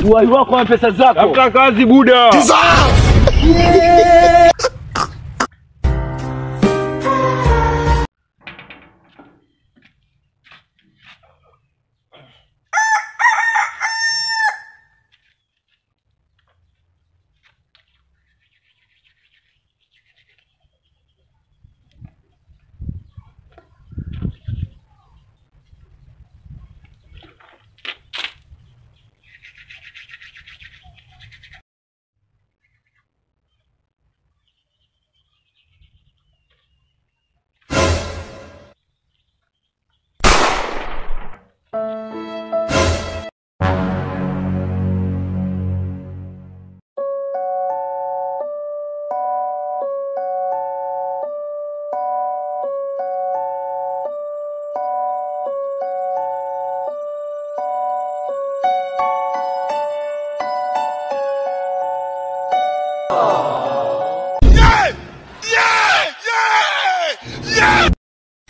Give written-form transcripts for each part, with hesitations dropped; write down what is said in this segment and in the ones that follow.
Uwai wako na pesa zako. Tafuta kazi buda.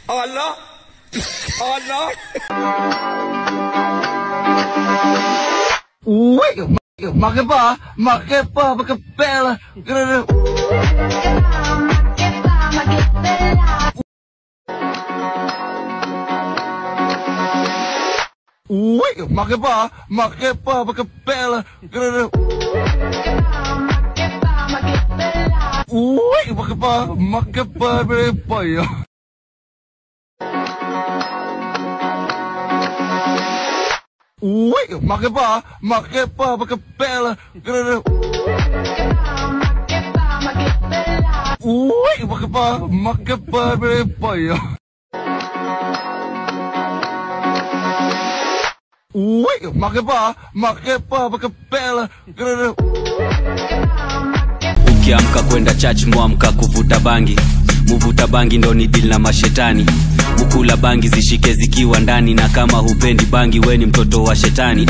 Allah, Allah. Wait, makepa, makapela. Wait, makepa, makapela. Wait, makepa, berepoyo. Wait, makepa, makapela. Wait, makepa, berepoyo. Wait, makepa, makapela. Ukiamka kwenda church muamka kuvuta bangi. Muvuta bangi ndo ni deal na mashetani. Mukula bangi zishike zikiwa ndani, na kama hupendi bangi we ni mtoto wa shetani.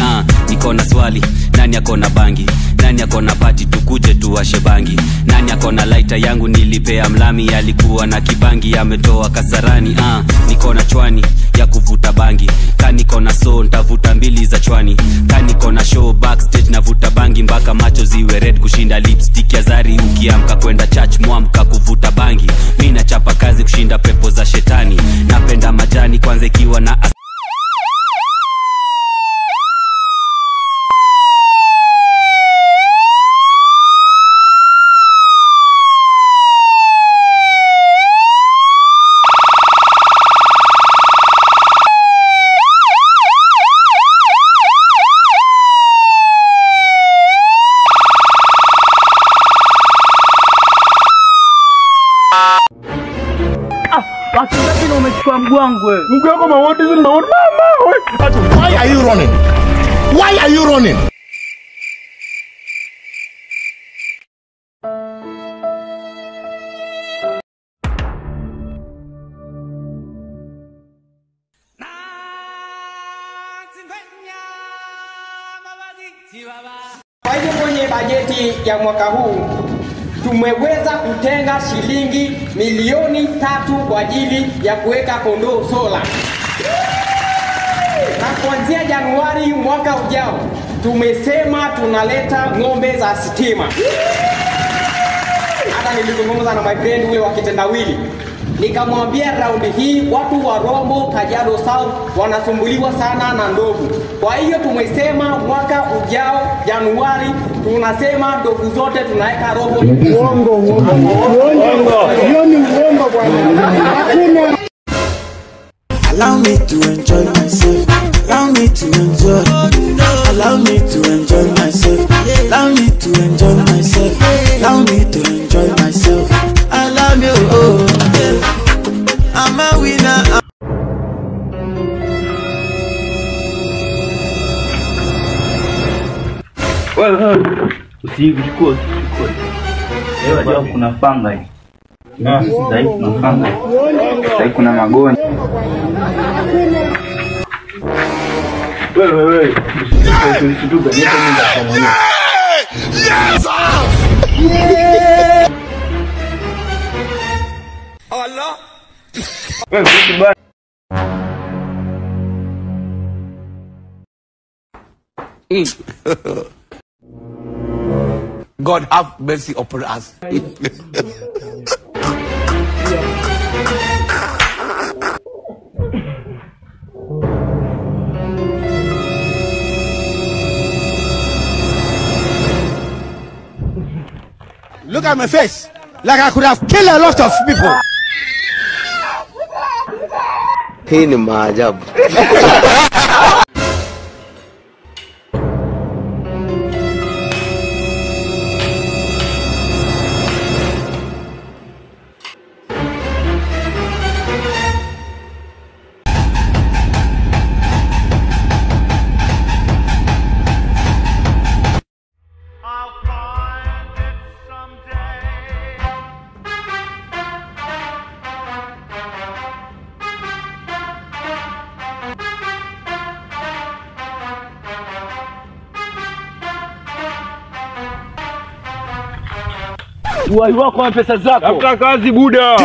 Niko na swali, nani akona bangi? Nani akona pati tukuje tuwashe bangi? Nani akona lighter yangu nilipea mlami, alikuwa na kibangi ametoa Kasarani. Niko na chwani ya kuvuta bangi, kani kona so ntavuta mbili za chwani. Kani kona show backstage navuta bangi mpaka macho ziwe red kushinda lipstick ya Zari. Ukiamka kwenda church muamka kuvuta bangi. Mimi nachapa kazi kushinda pepo za shetani. Napenda majani kwanza ikiwa na Wakizapi na umechukua mguu wangu wewe. Mguu wako mawodi zini mawodi. Mama. Why are you running? Why are you running? Kwa hivyo kwenye bajeti ya mwaka huu tumeweza kutenga shilingi milioni 3 kwa ajili ya kuweka kondoo sola. Na kuanzia Januari mwaka ujao tumesema tunaleta ng'ombe za stima. Hata nilizungumza na my friend ule wa kitendawili, nikamwambia raundi hii watu wa Rombo, Kajiado South wanasumbuliwa sana na ndovu. Kwa hiyo tumesema mwaka ujao Januari tunasema ndovu zote tunaweka robo. Uongo. Hiyo ni uongo bwana. Hakuna. Allow me to enjoy myself. Allow me to enjoy. Allow me to enjoy myself. Allow me to enjoy myself. Allow me to enjoy myself. I love you. Oh, I'm a winner. Wewe usichukue. Leo kuna fanga hii. Sasa kuna fanga. Sasa kuna magonjwa. Wewe usitupe nipe mimi ndafanya. Yes! Allah. Wewe usibani. God have mercy upon us. Look at my face. Like I could have killed a lot of people. Hii ni maajabu. Uwai wako na pesa zako. Tafuta kazi buda.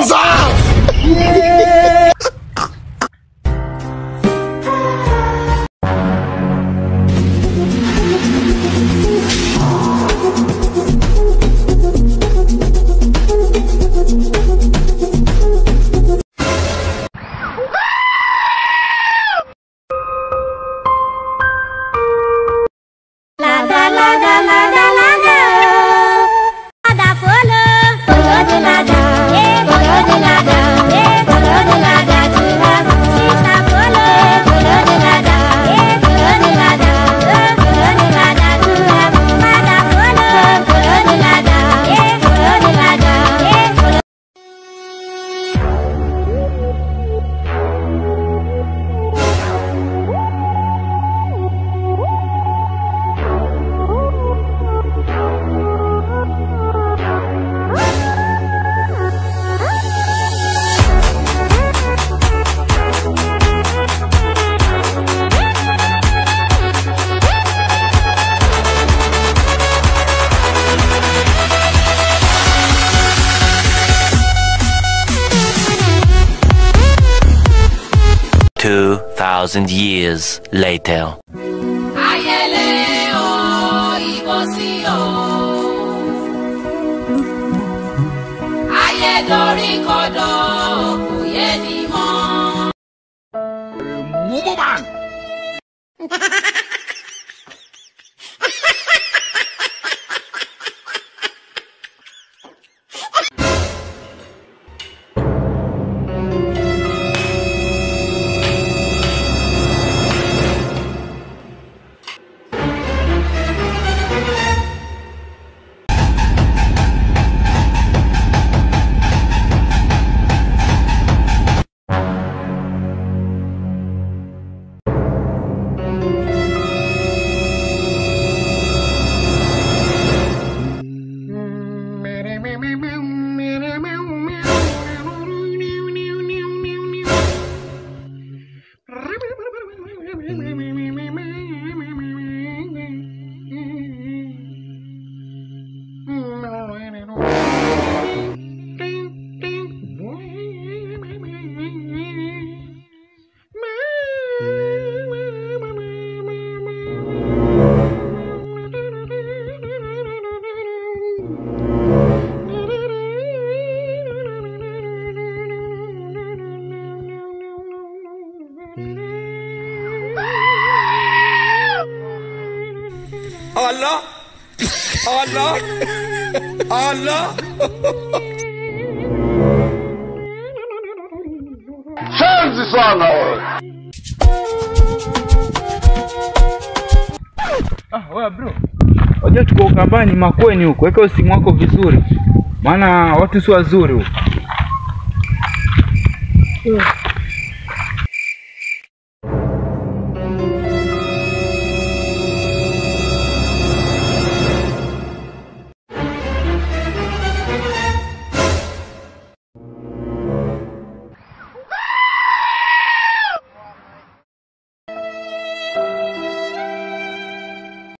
Thousand years later. Woman. Allah, Allah, Allah. Shenzi sana wewe. Wewe bro. Wajua tuko Ukambani Makweni huko. Weka simu yako vizuri. Maana watu si wazuri huko.